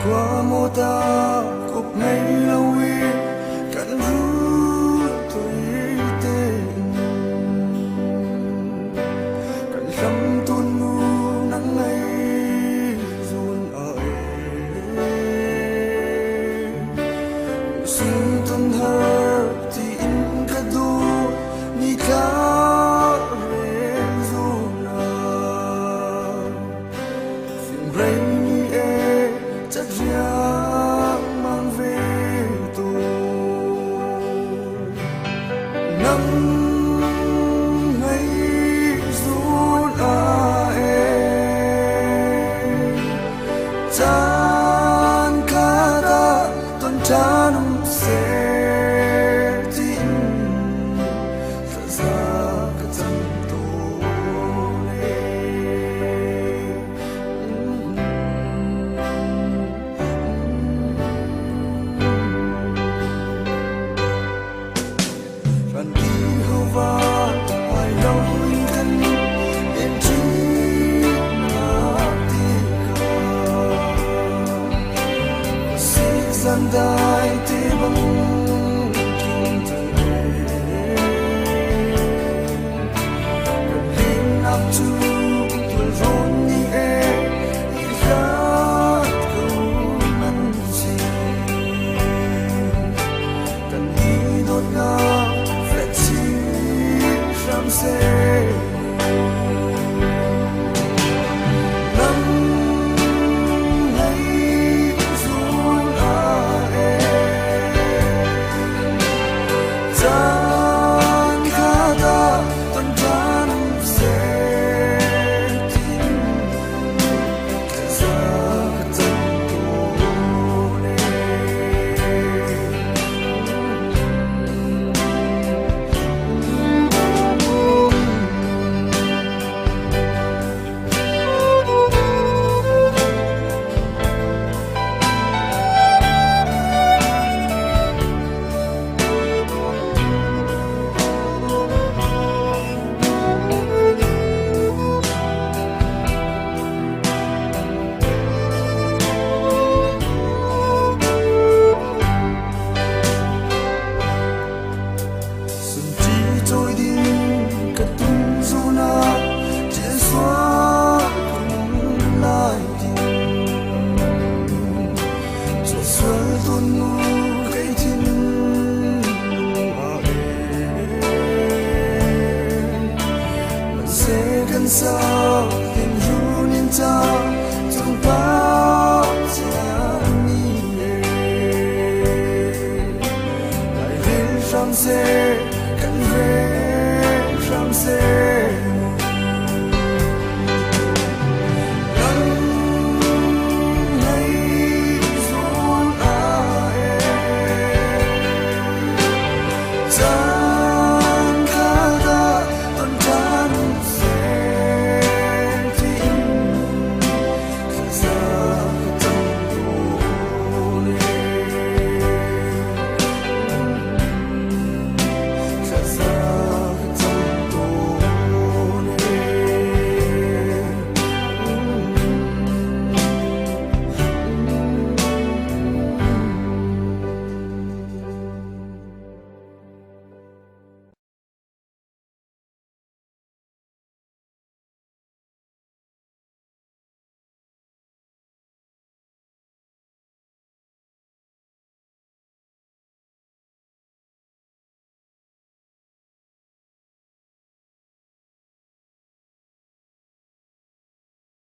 qua mô ta cuộc ngày lâu y cạn rú tuổi tên cạn khăm tuôn ngu nắng ngày run ơi xuân tuần hơ thì in cả du ni cả tan kata ton tanum setin sa katam to le ran di hova ai lâu kan en chi Sandai te bang kin te Lin up to the roni e ilat ko man si Kan idot na fetsi sham se sao